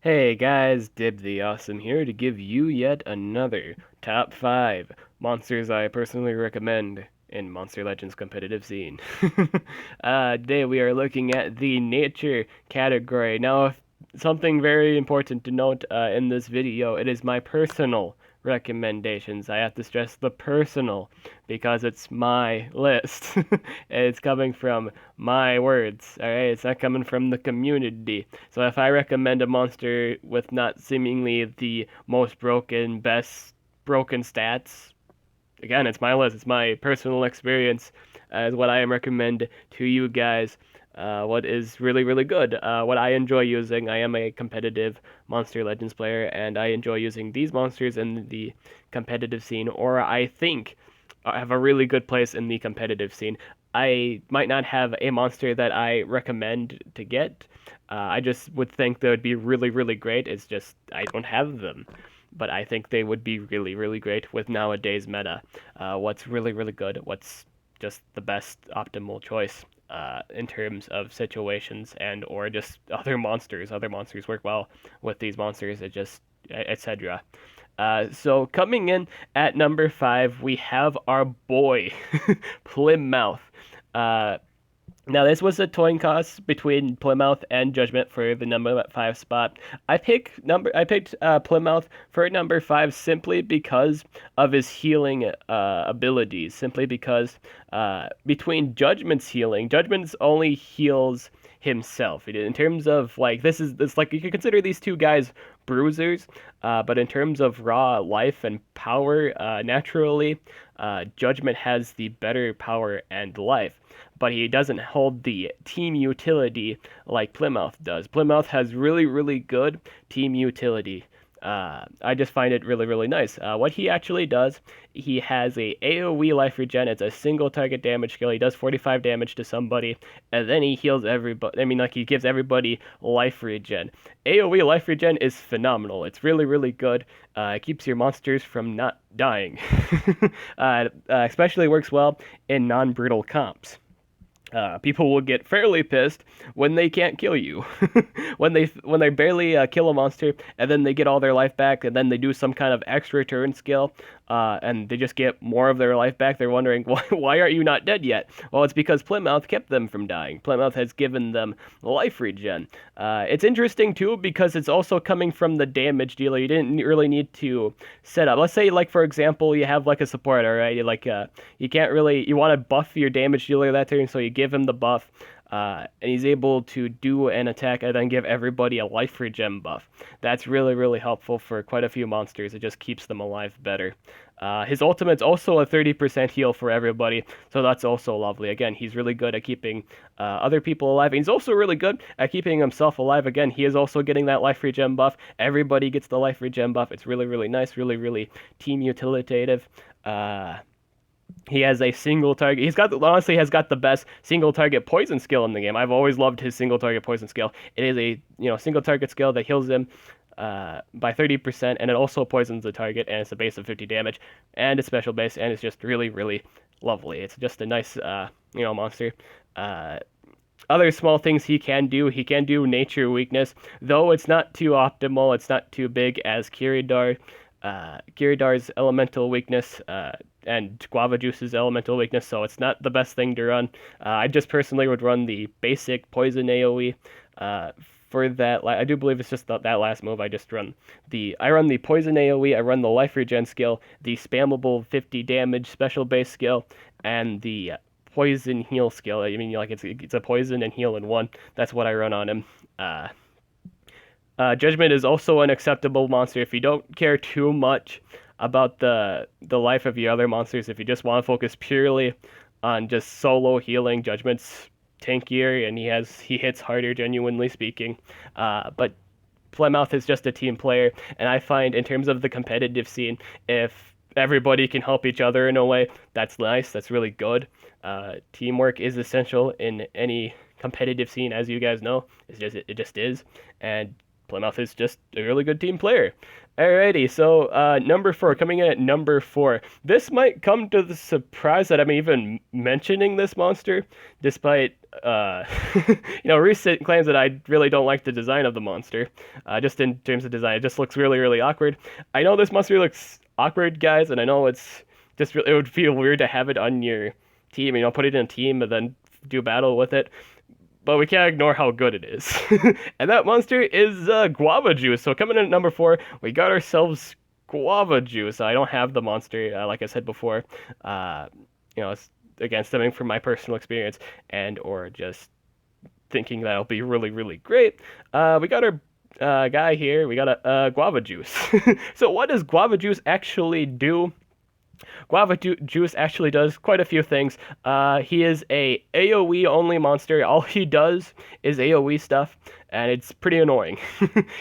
Hey guys, DibtheAwesome here to give you yet another top 5 monsters I personally recommend in Monster Legends competitive scene. Today we are looking at the nature category. Now, something very important to note in this video, it is my personal recommendations. I have to stress the personal because it's my list. It's coming from my words, alright? It's not coming from the community. So if I recommend a monster with not seemingly the most best broken stats, again, it's my list. It's my personal experience as what I recommend to you guys. What is really, really good. What I enjoy using. I am a competitive Monster Legends player, and I enjoy using these monsters in the competitive scene, or I think have a really good place in the competitive scene. I might not have a monster that I recommend to get. I just would think they would be really, really great. It's just I don't have them, but I think they would be really, really great with nowadays meta. What's really, really good? What's just the best optimal choice in terms of situations and or just other monsters. Other monsters work well with these monsters. It just etc. So coming in at number 5, we have our boy Plymouth. Uh, Now this was a coin toss between Plymouth and Judgment for the number 5 spot. I picked Plymouth for number 5 simply because of his healing abilities. Simply because between Judgment's healing, Judgment's only heals himself. In terms of like this like you could consider these two guys bruisers, but in terms of raw life and power, naturally, Judgment has the better power and life, but he doesn't hold the team utility like Plymouth does. Plymouth has really, really good team utility. I just find it really, really nice. What he actually does, he has a AoE life regen. It's a single target damage skill. He does 45 damage to somebody, and then he heals everybody. I mean, like, he gives everybody life regen. AoE life regen is phenomenal. It's really, really good. It keeps your monsters from not dying. Especially works well in non-brutal comps. People will get fairly pissed when they can't kill you, when they barely kill a monster and then they get all their life back and then they do some kind of extra turn skill, and they just get more of their life back. They're wondering why aren't you not dead yet? Well, it's because Plymouth kept them from dying. Plymouth has given them life regen. It's interesting too because it's also coming from the damage dealer. You didn't really need to set up. Let's say, like, for example, you have like a support, all right? You can't really, you want to buff your damage dealer that turn, so you give him the buff, and he's able to do an attack and then give everybody a life regen buff. That's really, really helpful for quite a few monsters. It just keeps them alive better. His ultimate's also a 30% heal for everybody, so that's also lovely. Again, he's really good at keeping other people alive. And he's also really good at keeping himself alive. Again, he is also getting that life regen buff. Everybody gets the life regen buff. It's really, really nice, really, really team utilitative. He has a single target. Honestly has got the best single target poison skill in the game. I've always loved his single target poison skill. It is a single target skill that heals him by 30%, and it also poisons the target, and it's a base of 50 damage, and it's special base, and it's just really, really lovely. It's just a nice monster. Other small things he can do nature weakness, though it's not too optimal. It's not too big as Kiridar. Kiridar's elemental weakness, and Guava Juice's elemental weakness, so it's not the best thing to run. I just personally would run the basic poison AoE. For that, I do believe it's just that last move. I run the poison AoE, I run the life regen skill, the spammable 50 damage special base skill, and the poison heal skill. I mean, like, it's a poison and heal in one. That's what I run on him. Judgment is also an acceptable monster if you don't care too much about the life of your other monsters. If you just want to focus purely on just solo healing, Judgment's tankier and he hits harder, genuinely speaking. But Plymouth is just a team player, and I find in terms of the competitive scene, if everybody can help each other in a way, that's nice. That's really good. Teamwork is essential in any competitive scene, as you guys know. It just is, and Plymouth is just a really good team player. Alrighty, so number four, coming in at number four. This might come to the surprise that I'm even mentioning this monster, despite recent claims that I really don't like the design of the monster. Just in terms of design, it just looks really, really awkward. I know this monster looks awkward, guys, and I know it's just it would feel weird to have it on your team. Put it in a team and then do battle with it. But we can't ignore how good it is. And that monster is Guava Juice. So coming in at number four, we got ourselves Guava Juice. I don't have the monster, like I said before. It's again stemming from my personal experience and or just thinking that'll be really, really great. We got our guy here. We got a Guava Juice. So what does Guava Juice actually do? Guava Juice actually does quite a few things. He is a AoE only monster. All he does is AoE stuff, and it's pretty annoying.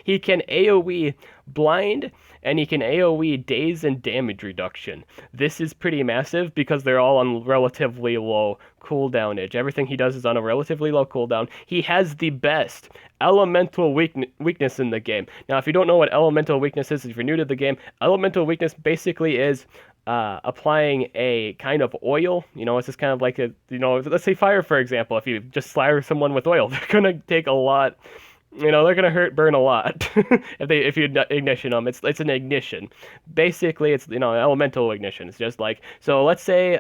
He can AoE blind, and he can AoE daze and damage reduction. This is pretty massive because they're all on relatively low cooldownage. Everything he does is on a relatively low cooldown. He has the best elemental weakness in the game. Now, if you don't know what elemental weakness is, if you're new to the game, elemental weakness basically is applying a kind of oil. It's just kind of like let's say fire, for example. If you just slather someone with oil, they're gonna take a lot. They're gonna burn a lot if you ignition them. It's an ignition. Basically, it's elemental ignition. It's just like, so. Let's say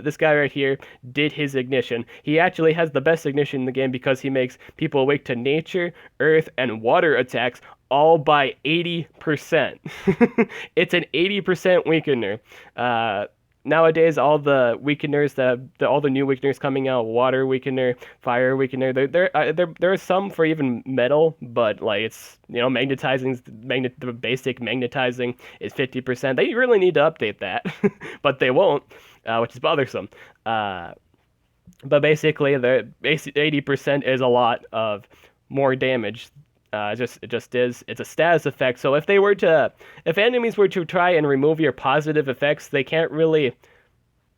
this guy right here did his ignition. He actually has the best ignition in the game because he makes people awake to nature, earth, and water attacks all by 80%. It's an 80% weakener. Nowadays, all the weakeners all the new weakeners coming out, water weakener, fire weakener, there are some for even metal, but like it's magnetizing, the basic magnetizing is 50%. They really need to update that, but they won't, which is bothersome. But basically, the 80% is a lot of more damage. It just is. It's a status effect. So if enemies were to try and remove your positive effects, they can't really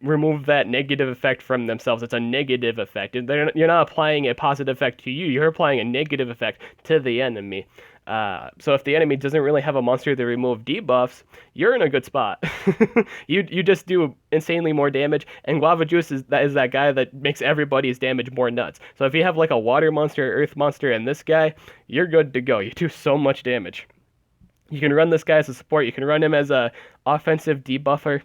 remove that negative effect from themselves. It's a negative effect. You're not applying a positive effect to you. You're applying a negative effect to the enemy. So if the enemy doesn't really have a monster to remove debuffs, you're in a good spot. You just do insanely more damage, and Guava Juice is that guy that makes everybody's damage more nuts. So if you have like a water monster, earth monster, and this guy, you're good to go. You do so much damage. You can run this guy as a support. You can run him as a offensive debuffer.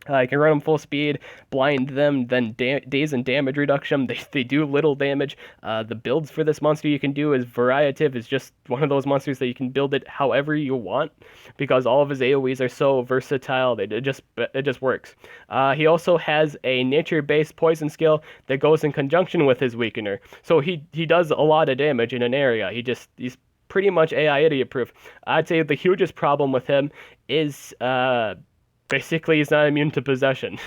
You can run them full speed, blind them, then daze and damage reduction. They do little damage. The builds for this monster you can do is variative. It's just one of those monsters that you can build it however you want because all of his AoEs are so versatile. It just works. He also has a nature-based poison skill that goes in conjunction with his weakener. So he does a lot of damage in an area. He's pretty much AI idiot proof. I'd say the hugest problem with him is basically he's not immune to possession.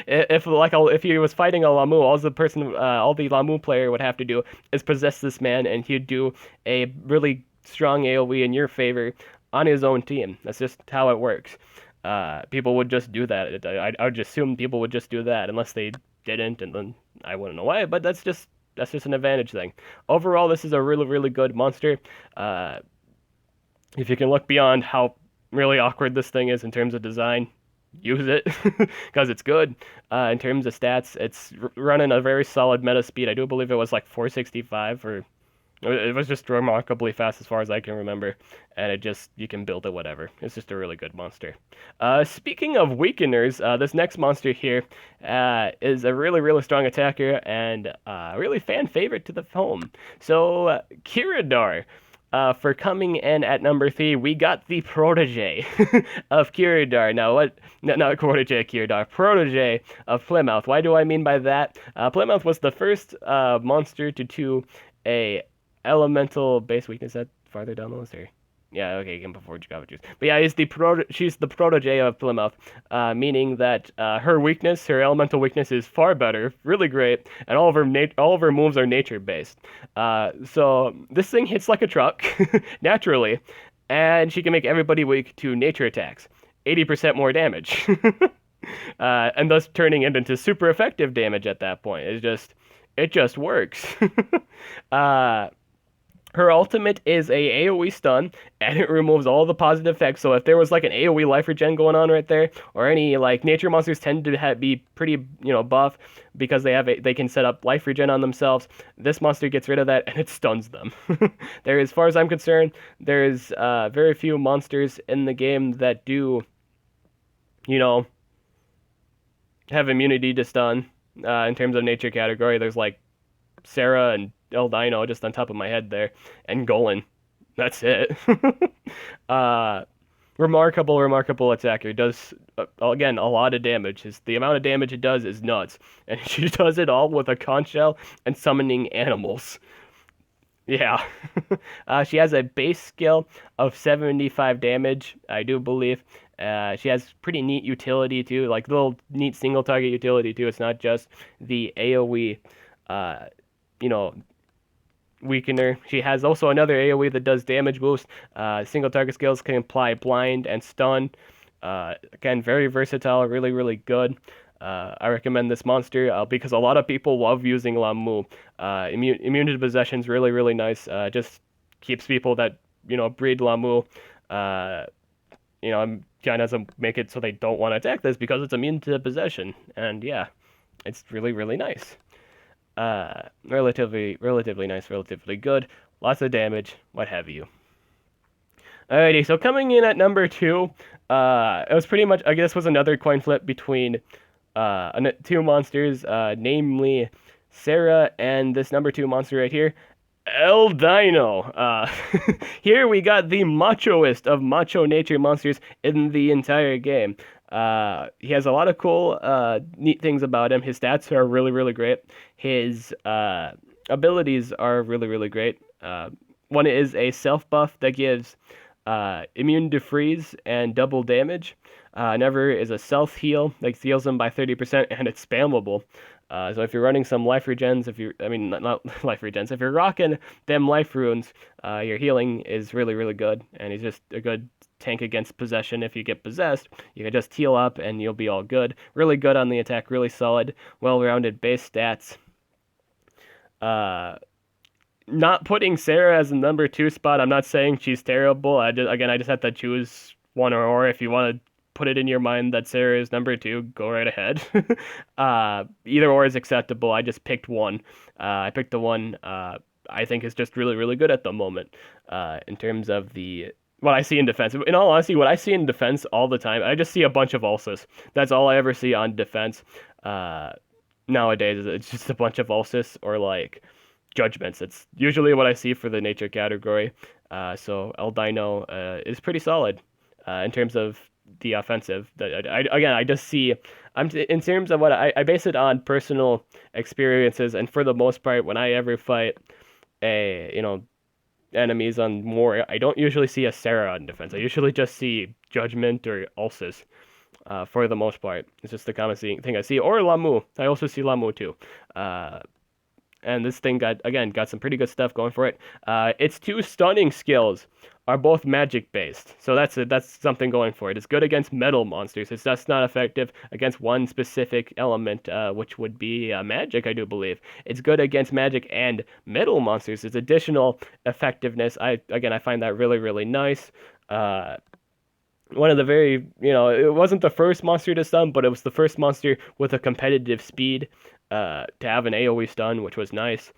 If he was fighting a Lamu, all the Lamu player would have to do is possess this man, and he'd do a really strong AoE in your favor on his own team. That's just how it works. People would just do that. I would assume people would just do that unless they didn't, and then I wouldn't know why. But that's just an advantage thing. Overall, this is a really, really good monster. If you can look beyond how really awkward this thing is in terms of design, use it because it's good. In terms of stats, it's running a very solid meta speed. I do believe it was like 465, or it was just remarkably fast as far as I can remember, and you can build it whatever. It's just a really good monster. Speaking of weakeners, this next monster here is a really, really strong attacker and really fan favorite to the home. So Kiridar. For coming in at number 3, we got the protege of Kiridar. Now, not protege of Kiridar, protege of Plymouth. Why do I mean by that? Plymouth was the first monster to do a elemental base weakness. That farther down the list here. Yeah, okay, again before Guava Juice. But yeah, she's the protege of Plymouth, meaning that her elemental weakness is far better, really great, and all of her moves are nature based. So this thing hits like a truck, naturally, and she can make everybody weak to nature attacks, 80% more damage, and thus turning it into super effective damage at that point. It just works. Her ultimate is a AoE stun, and it removes all the positive effects. So if there was like an AoE life regen going on right there, or any like nature monsters tend to be pretty buff because they can set up life regen on themselves. This monster gets rid of that and it stuns them. There, as far as I'm concerned, there's very few monsters in the game that do you know have immunity to stun. In terms of nature category, there's like Sarah and Eldino just on top of my head there, and Golan. That's it. uh, remarkable attacker. Does again a lot of damage. The amount of damage it does is nuts, and she does it all with a conch shell and summoning animals. Yeah. She has a base skill of 75 damage, I do believe. She has pretty neat utility too, like little neat single target utility too. It's not just the AoE, uh, you know, weakener. She has also another AoE that does damage boost. Single target skills can apply blind and stun. Again, very versatile, really good. I recommend this monster because a lot of people love using Lamu. Immunity to possession is really nice. Just keeps people that breed Lamu. Kind of doesn't make it so they don't want to attack this because it's immune to possession. And yeah, it's really nice. Relatively nice, relatively good. Lots of damage, what have you. Alrighty, so coming in at number 2, it was pretty much, I guess, was another coin flip between two monsters, namely Sarah and this number 2 monster right here, Eldino. Here we got the machoest of macho nature monsters in the entire game. He has a lot of cool, neat things about him. His stats are really great. His abilities are really great. One is a self buff that gives immune to freeze and double damage. Another is a self heal that heals him by 30%, and it's spammable. So if you're running some life regens, not life regens, if you're rocking them life runes, your healing is really good, and he's just a good tank against possession. If you get possessed, you can just heal up and you'll be all good. Really good on the attack, really solid, well-rounded base stats. Not putting Sarah as the number 2 spot. I'm not saying she's terrible. I just have to choose one or if you want to put it in your mind that Sarah is number 2, go right ahead. Either or is acceptable. I just picked one. I picked the one I think is just really good at the moment. In terms of what I see in defense. In all honesty, what I see in defense all the time, I just see a bunch of ulces. That's all I ever see on defense. Nowadays, it's just a bunch of ulces or like judgments. It's usually what I see for the nature category. So Eldino is pretty solid in terms of the offensive. I just see. In terms of what I base it on personal experiences, and for the most part, when I ever fight enemies on more, I don't usually see a Sarah on defense. I usually just see judgment or ulces. For the most part, it's just the common thing I see. Or Lamu. I also see Lamu too. And this thing got some pretty good stuff going for it. Its 2 stunning skills are both magic based, so that's something going for it. It's good against metal monsters. It's just not effective against one specific element, which would be magic, I do believe. It's good against magic and metal monsters. It's additional effectiveness. I find that really nice. One of the very, it wasn't the first monster to stun, but it was the first monster with a competitive speed to have an AoE stun, which was nice.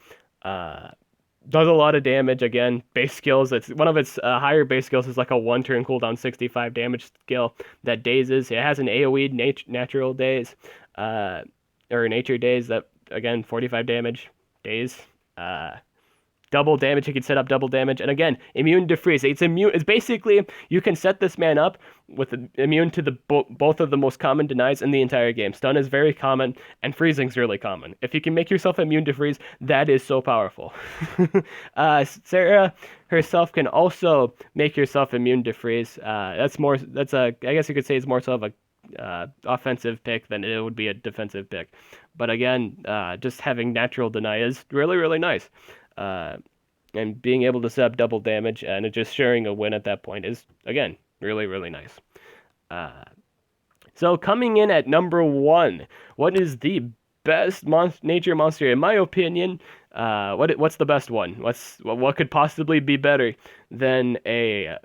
Does a lot of damage. Again, base skills. It's one of its higher base skills is like a 1-turn cooldown 65 damage skill that dazes. It has an AoE natural daze, or nature daze that again 45 damage daze. Double damage, you can set up double damage, and again, immune to freeze. It's basically, you can set this man up with immune to both of the most common denies in the entire game. Stun is very common, and freezing's really common. If you can make yourself immune to freeze, that is so powerful. Sarah herself can also make yourself immune to freeze. I guess you could say it's more so of a offensive pick than it would be a defensive pick. But again, just having natural deny is really nice. And being able to set up double damage and just sharing a win at that point is, again, really nice. So coming in at number 1, what is the best nature monster, in my opinion, What's the best one? What could possibly be better than a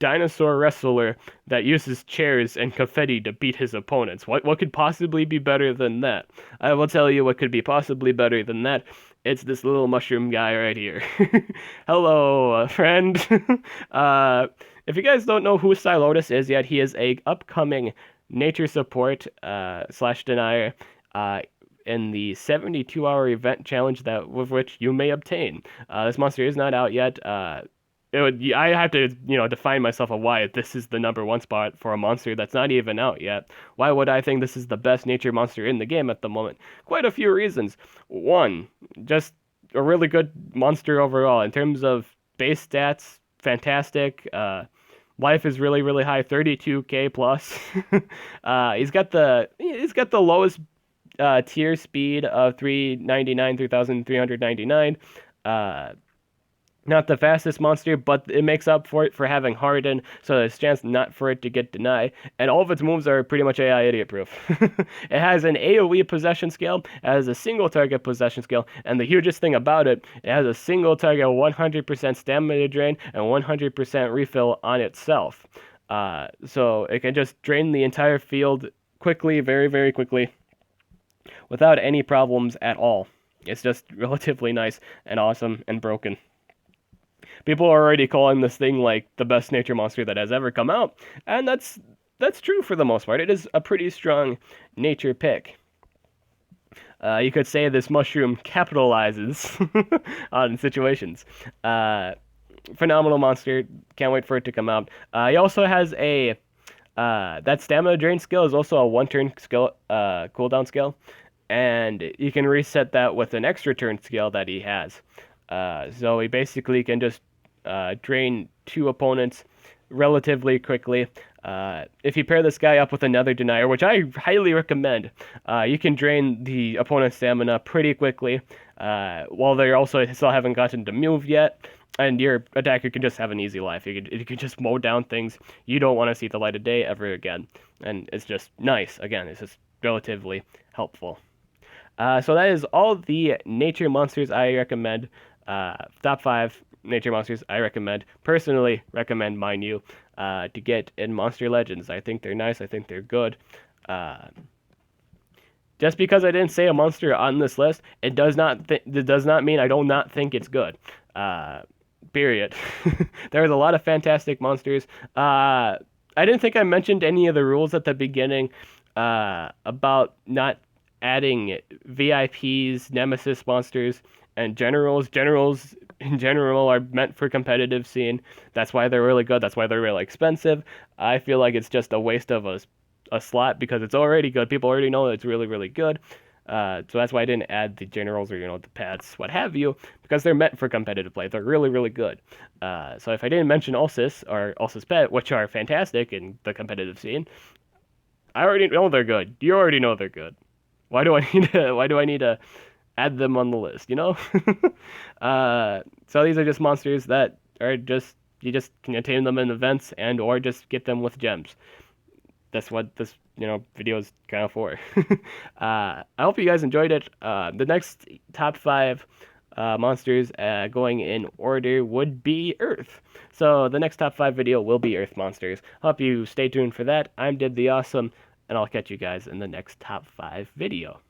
dinosaur wrestler that uses chairs and confetti to beat his opponents? What could possibly be better than that? I will tell you what could be possibly better than that. It's this little mushroom guy right here. Hello, friend. uh, if you guys don't know who Silotus is yet, he is a upcoming nature support slash denier. In the 72-hour event challenge that with which you may obtain. This monster is not out yet. I have to, define myself on why this is the #1 spot for a monster that's not even out yet. Why would I think this is the best nature monster in the game at the moment? Quite a few reasons. One, just a really good monster overall. In terms of base stats, fantastic. Life is really, really high, 32k plus. He's got the lowest tier speed of 399, 3,399. Not the fastest monster, but it makes up for it for having Harden, so there's a chance not for it to get denied. And all of its moves are pretty much AI idiot proof. It has an AoE possession scale, it has a single target possession scale, and the hugest thing about it, it has a single target 100% stamina drain and 100% refill on itself. So it can just drain the entire field quickly, very, very quickly, without any problems at all. It's just relatively nice and awesome and broken. People are already calling this thing like the best nature monster that has ever come out, and that's true for the most part. It is a pretty strong nature pick. You could say this mushroom capitalizes on situations. Phenomenal monster. Can't wait for it to come out. He also has a that stamina drain skill is also a 1-turn skill cooldown skill, and you can reset that with an extra turn skill that he has. So he basically can just drain 2 opponents relatively quickly. If you pair this guy up with another denier, which I highly recommend, you can drain the opponent's stamina pretty quickly, while they also still haven't gotten to move yet, and your attacker can just have an easy life. You can just mow down things you don't want to see the light of day ever again, and it's just nice. Again, it's just relatively helpful. So that is all the nature monsters I recommend. Top 5 nature monsters I recommend. Personally recommend, mind you, to get in Monster Legends. I think they're nice. I think they're good. Just because I didn't say a monster on this list, it does not mean I do not think it's good. Period. There's a lot of fantastic monsters. I didn't think I mentioned any of the rules at the beginning about not adding VIPs, Nemesis monsters, and generals. Generals in general are meant for competitive scene. That's why they're really good. That's why they're really expensive. I feel like it's just a waste of a slot because it's already good. People already know it's really, really good. So that's why I didn't add the generals or, the pets, what have you, because they're meant for competitive play. They're really, really good. So if I didn't mention Ulsis or Ulsis Pet, which are fantastic in the competitive scene, I already know they're good. You already know they're good. Why do I need to add them on the list, So these are just monsters that are just, you just can attain them in events and or just get them with gems. That's what this, video is kind of for. I hope you guys enjoyed it. The next top 5 monsters going in order would be Earth. So the next top 5 video will be Earth monsters. Hope you stay tuned for that. I'm DibtheAwesome, and I'll catch you guys in the next top 5 video.